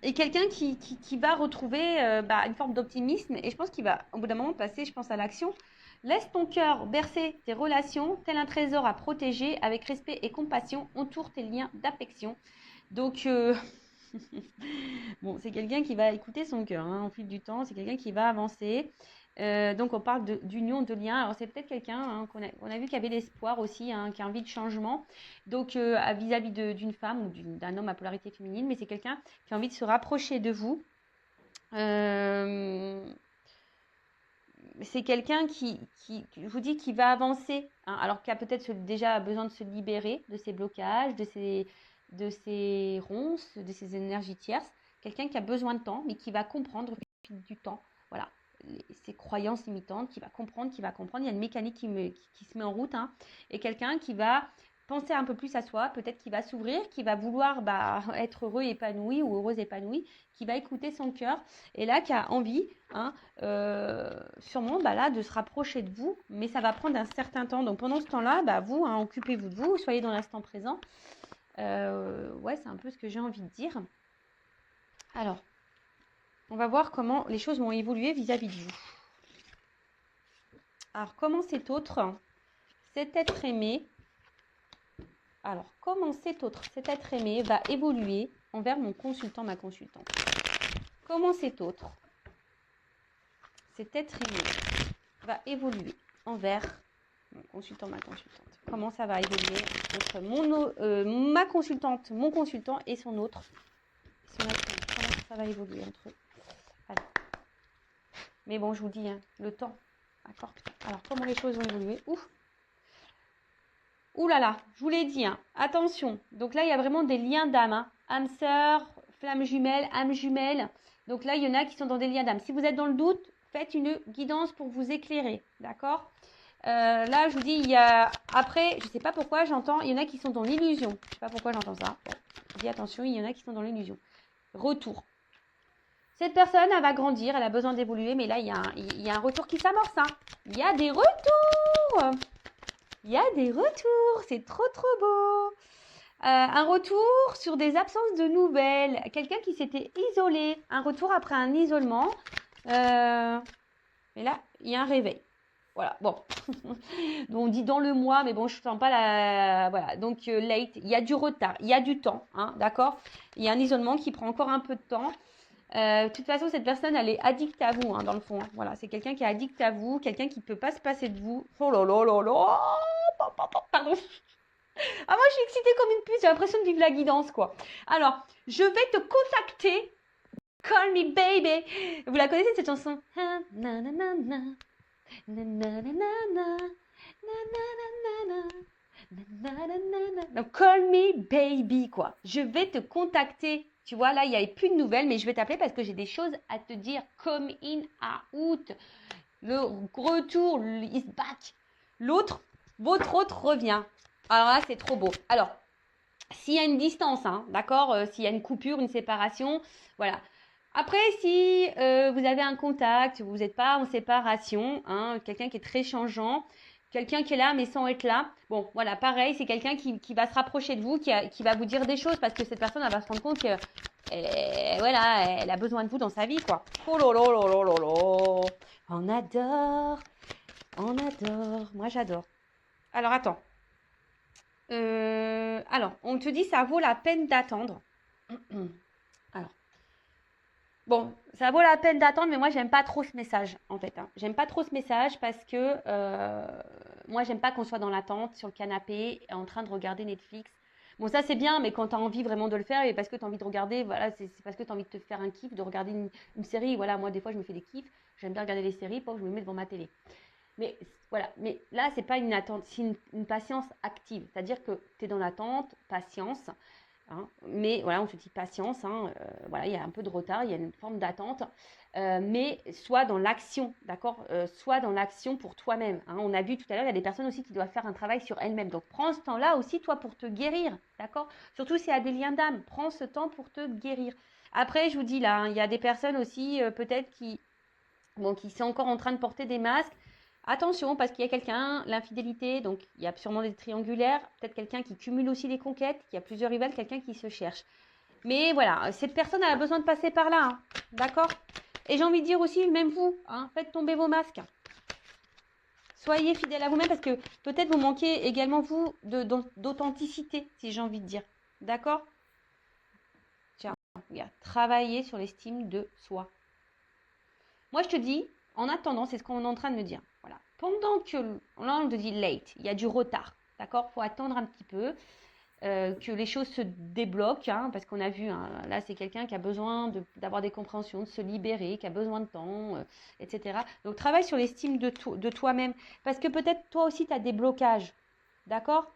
Et quelqu'un qui va retrouver une forme d'optimisme et je pense qu'il va au bout d'un moment passer, je pense, à l'action. Laisse ton cœur bercer tes relations, tel un trésor à protéger, avec respect et compassion, entoure tes liens d'affection. Donc, bon, c'est quelqu'un qui va écouter son cœur hein, au fil du temps, c'est quelqu'un qui va avancer. Donc on parle d'union, de lien. Alors c'est peut-être quelqu'un hein, qu'on a vu qui avait l'espoir aussi, hein, qui a envie de changement. Donc vis-à-vis d'une femme ou d'un homme à polarité féminine, mais c'est quelqu'un qui a envie de se rapprocher de vous. C'est quelqu'un je vous dis, qui va avancer, hein, alors qui a peut-être déjà besoin de se libérer de ses blocages, de ses ronces, de ses énergies tierces. Quelqu'un qui a besoin de temps, mais qui va comprendre au fil du temps. Voilà. Ses croyances limitantes, qui va comprendre. Il y a une mécanique qui se met en route. Hein, et quelqu'un qui va penser un peu plus à soi, peut-être qui va s'ouvrir, qui va vouloir être heureux épanoui ou heureuse épanouie, qui va écouter son cœur et là qui a envie hein, sûrement là, de se rapprocher de vous, mais ça va prendre un certain temps. Donc pendant ce temps-là, vous, hein, occupez-vous de vous, soyez dans l'instant présent. Ouais, c'est un peu ce que j'ai envie de dire. Alors, on va voir comment les choses vont évoluer vis-à-vis de vous. Alors, comment cet être aimé, cet être aimé va évoluer envers mon consultant, ma consultante. Comment cet être aimé va évoluer envers mon consultant, ma consultante. Comment ça va évoluer entre ma consultante, mon consultant et son autre. Comment ça va évoluer entre eux. Alors. Mais bon, je vous dis, hein, le temps. D'accord. Alors, comment les choses vont évoluer. Ouh là là, je vous l'ai dit, hein, attention. Donc là, il y a vraiment des liens d'âme. Hein. Âme sœur, flamme jumelle, âme jumelle. Donc là, il y en a qui sont dans des liens d'âme. Si vous êtes dans le doute, faites une guidance pour vous éclairer. D'accord. Là, je vous dis, il y a... Après, je ne sais pas pourquoi, j'entends, il y en a qui sont dans l'illusion. Je ne sais pas pourquoi j'entends ça. Bon, je dis attention, il y en a qui sont dans l'illusion. Retour. Cette personne, elle va grandir, elle a besoin d'évoluer, mais là, il y a un retour qui s'amorce. Hein. Il y a des retours. Il y a des retours. C'est trop, trop beau. Un retour sur des absences de nouvelles. Quelqu'un qui s'était isolé. Un retour après un isolement. Mais là, il y a un réveil. Voilà, bon. On dit dans le mois, mais bon, je ne sens pas la... Voilà, donc late, il y a du retard, il y a du temps, hein, d'accord. Il y a un isolement qui prend encore un peu de temps. De toute façon, cette personne, elle est addicte à vous, hein, dans le fond. Hein. Voilà, c'est quelqu'un qui est addict à vous, quelqu'un qui ne peut pas se passer de vous. Oh là là là là. Pardon. Ah, moi, je suis excitée comme une puce, j'ai l'impression de vivre la guidance, quoi. Alors, je vais te contacter. Call me baby. Vous la connaissez, cette chanson? Donc, call me baby, quoi. Je vais te contacter. Tu vois, là, il n'y avait plus de nouvelles, mais je vais t'appeler parce que j'ai des choses à te dire. Come in, out. Le retour, is back. Votre autre revient. Alors là, c'est trop beau. Alors, s'il y a une distance, hein, d'accord, s'il y a une coupure, une séparation, voilà. Après, si vous avez un contact, vous n'êtes pas en séparation, hein, quelqu'un qui est très changeant, quelqu'un qui est là mais sans être là, bon, voilà, pareil, c'est quelqu'un qui va se rapprocher de vous, qui va vous dire des choses parce que cette personne, elle va se rendre compte que, voilà, elle a besoin de vous dans sa vie, quoi. Oh là là là là là là. On adore, moi j'adore. Alors, attends. Alors, on te dit ça vaut la peine d'attendre. Alors, bon, ça vaut la peine d'attendre, mais moi, j'aime pas trop ce message, en fait. Hein. J'aime pas trop ce message parce que moi, j'aime pas qu'on soit dans l'attente, sur le canapé, en train de regarder Netflix. Bon, ça c'est bien, mais quand tu as envie vraiment de le faire et parce que tu as envie de regarder, voilà, c'est parce que tu as envie de te faire un kiff, de regarder une série. Voilà, moi des fois je me fais des kiffs, j'aime bien regarder les séries, pas que je me mets devant ma télé. Mais voilà, mais là c'est pas une attente, c'est une patience active. C'est-à-dire que tu es dans l'attente, patience. Hein, mais voilà, on se dit patience, hein, voilà, il y a un peu de retard, il y a une forme d'attente, mais soit dans l'action, d'accord, soit dans l'action pour toi-même. Hein. On a vu tout à l'heure, il y a des personnes aussi qui doivent faire un travail sur elles-mêmes. Donc prends ce temps-là aussi, toi, pour te guérir, d'accord. Surtout s'il y a des liens d'âme, prends ce temps pour te guérir. Après, je vous dis là, hein, il y a des personnes aussi, peut-être qui sont encore en train de porter des masques. Attention, parce qu'il y a quelqu'un, l'infidélité, donc il y a sûrement des triangulaires, peut-être quelqu'un qui cumule aussi les conquêtes, qui a plusieurs rivales, quelqu'un qui se cherche. Mais voilà, cette personne elle a besoin de passer par là, hein, d'accord. Et j'ai envie de dire aussi, même vous, hein, faites tomber vos masques. Soyez fidèles à vous-même parce que peut-être vous manquez également, vous, d'authenticité, si j'ai envie de dire. D'accord. Tiens, regarde, travailler sur l'estime de soi. Moi, je te dis, en attendant, c'est ce qu'on est en train de me dire. Voilà. Pendant que, là, on te dit late, il y a du retard. D'accord. Il faut attendre un petit peu que les choses se débloquent. Hein, parce qu'on a vu, hein, là, c'est quelqu'un qui a besoin d'avoir des compréhensions, de se libérer, qui a besoin de temps, etc. Donc, travaille sur l'estime de toi-même. Parce que peut-être toi aussi, tu as des blocages. D'accord.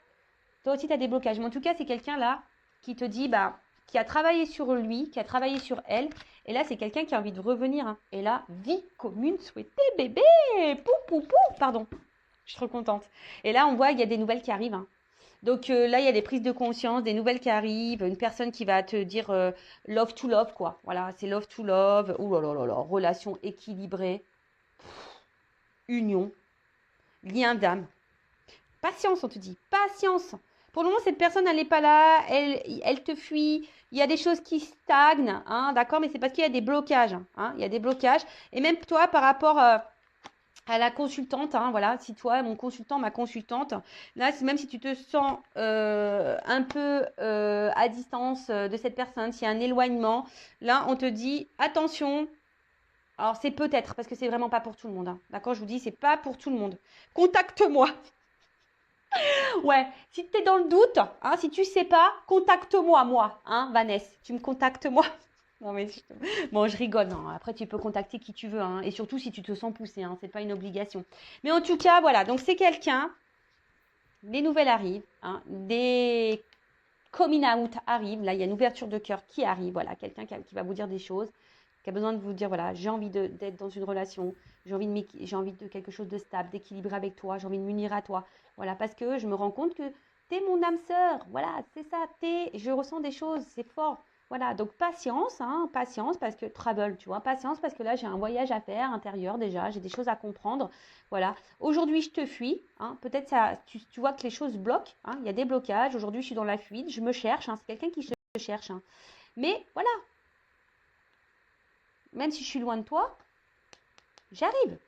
Toi aussi, tu as des blocages. Mais en tout cas, c'est quelqu'un là qui te dit, bah, qui a travaillé sur lui, qui a travaillé sur elle. Et là, c'est quelqu'un qui a envie de revenir. Hein. Et là, vie commune souhaitée, bébé. Pou, pou, pou. Pardon. Je suis trop contente. Et là, on voit qu'il y a des nouvelles qui arrivent. Hein. Donc là, il y a des prises de conscience, des nouvelles qui arrivent. Une personne qui va te dire love to love, quoi. Voilà, c'est love to love. Ouh là là là là. Relation équilibrée. Union. Lien d'âme. Patience, on te dit. Patience. Pour le moment, cette personne, elle n'est pas là, elle te fuit. Il y a des choses qui stagnent, hein, d'accord, mais c'est parce qu'il y a des blocages. Hein, il y a des blocages. Et même toi, par rapport à la consultante, hein, voilà, si toi, mon consultant, ma consultante, là, même si tu te sens un peu à distance de cette personne, s'il y a un éloignement, là, on te dit attention. Alors, c'est peut-être, parce que c'est vraiment pas pour tout le monde. Hein, d'accord, je vous dis, c'est pas pour tout le monde. Contacte-moi. Ouais, si tu es dans le doute, hein, si tu sais pas, contacte-moi, moi, hein, Vanessa. Tu me contactes, moi. Non, mais bon, je rigole. Non. Après, tu peux contacter qui tu veux, hein, et surtout si tu te sens poussé, hein, c'est pas une obligation. Mais en tout cas, voilà. Donc, c'est quelqu'un. Des nouvelles arrivent, hein, des coming out arrivent. Là, il y a une ouverture de cœur qui arrive. Voilà, quelqu'un qui va vous dire des choses, qui a besoin de vous dire voilà, j'ai envie d'être dans une relation, j'ai envie de quelque chose de stable, d'équilibré avec toi, j'ai envie de m'unir à toi. Voilà, parce que je me rends compte que t'es mon âme sœur. Voilà, c'est ça, je ressens des choses, c'est fort. Voilà, donc patience, hein, patience parce que travel, tu vois, patience parce que là j'ai un voyage à faire intérieur déjà, j'ai des choses à comprendre. Voilà, aujourd'hui je te fuis, hein, peut-être ça, tu vois que les choses bloquent, hein, il y a des blocages. Aujourd'hui je suis dans la fuite, je me cherche, hein, c'est quelqu'un qui se cherche. Hein. Mais voilà, même si je suis loin de toi, j'arrive.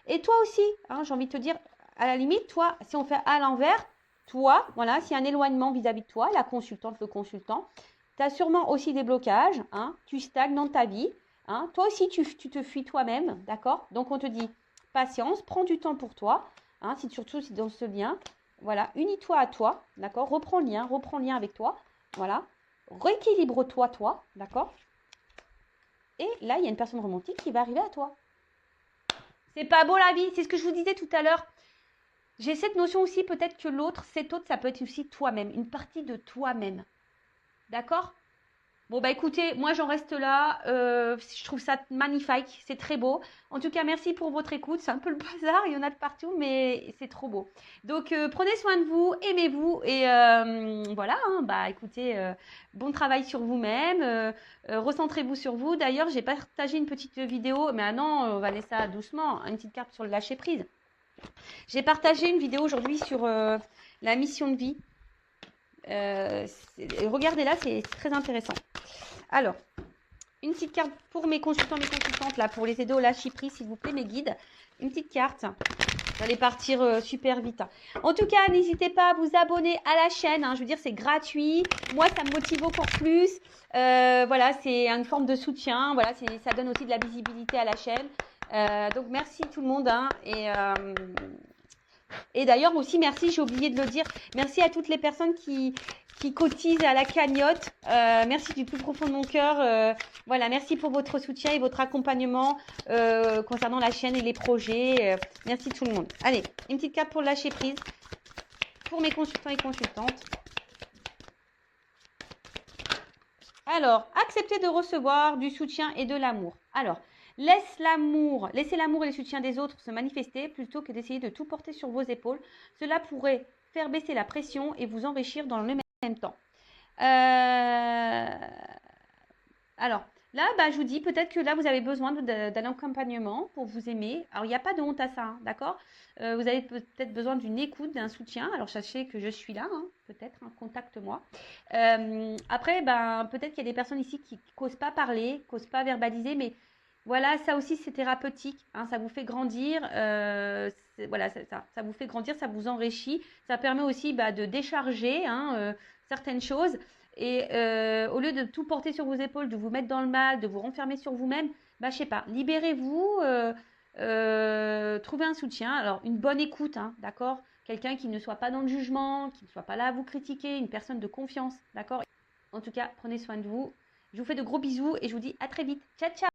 Et toi aussi, hein, j'ai envie de te dire, à la limite, toi, si on fait à l'envers, toi, voilà, s'il y a un éloignement vis-à-vis de toi, la consultante, le consultant, tu as sûrement aussi des blocages, hein, tu stagnes dans ta vie, hein, toi aussi, tu te fuis toi-même, d'accord. Donc, on te dit, patience, prends du temps pour toi, hein, surtout si dans ce lien, voilà, unis-toi à toi, d'accord, reprends lien avec toi, voilà, rééquilibre-toi, toi, d'accord. Et là, il y a une personne romantique qui va arriver à toi. C'est pas beau la vie, c'est ce que je vous disais tout à l'heure. J'ai cette notion aussi, peut-être que l'autre, cet autre, ça peut être aussi toi-même, une partie de toi-même. D'accord ? Bon, bah écoutez, moi j'en reste là. Je trouve ça magnifique, c'est très beau. En tout cas, merci pour votre écoute. C'est un peu le bazar, il y en a de partout, mais c'est trop beau. Donc, prenez soin de vous, aimez-vous. Et voilà, hein, bah écoutez, bon travail sur vous-même. Recentrez-vous sur vous. D'ailleurs, j'ai partagé une petite vidéo, mais maintenant, on va laisser ça doucement, une petite carte sur le lâcher-prise. J'ai partagé une vidéo aujourd'hui sur la mission de vie. Regardez-là, c'est très intéressant. Alors, une petite carte pour mes consultants, mes consultantes, là, pour les aider au lâcher prise, s'il vous plaît, mes guides. Une petite carte. Vous allez partir super vite. En tout cas, n'hésitez pas à vous abonner à la chaîne. Hein, je veux dire, c'est gratuit. Moi, ça me motive encore plus. Voilà, c'est une forme de soutien. Voilà, ça donne aussi de la visibilité à la chaîne. Donc, merci tout le monde. Hein, et Et d'ailleurs aussi, merci, j'ai oublié de le dire, merci à toutes les personnes qui cotisent à la cagnotte. Merci du plus profond de mon cœur. Voilà, merci pour votre soutien et votre accompagnement concernant la chaîne et les projets. Merci tout le monde. Allez, une petite carte pour lâcher prise pour mes consultants et consultantes. Alors, accepter de recevoir du soutien et de l'amour. Alors, laissez l'amour et le soutien des autres se manifester plutôt que d'essayer de tout porter sur vos épaules. Cela pourrait faire baisser la pression et vous enrichir dans le même temps. Alors, là, je vous dis, peut-être que là, vous avez besoin d'un accompagnement pour vous aimer. Alors, il n'y a pas de honte à ça, hein, d'accord? Vous avez peut-être besoin d'une écoute, d'un soutien. Alors, sachez que je suis là, hein, peut-être, hein, contacte-moi. Après, peut-être qu'il y a des personnes ici qui n'osent pas parler, qui n'osent pas verbaliser, mais voilà, ça aussi, c'est thérapeutique, hein, ça vous fait grandir. Voilà, ça vous fait grandir, ça vous enrichit. Ça permet aussi de décharger hein, certaines choses. Et au lieu de tout porter sur vos épaules, de vous mettre dans le mal, de vous renfermer sur vous-même, je sais pas, libérez-vous, trouvez un soutien. Alors, une bonne écoute, hein, d'accord? Quelqu'un qui ne soit pas dans le jugement, qui ne soit pas là à vous critiquer, une personne de confiance, d'accord? En tout cas, prenez soin de vous. Je vous fais de gros bisous et je vous dis à très vite. Ciao, ciao!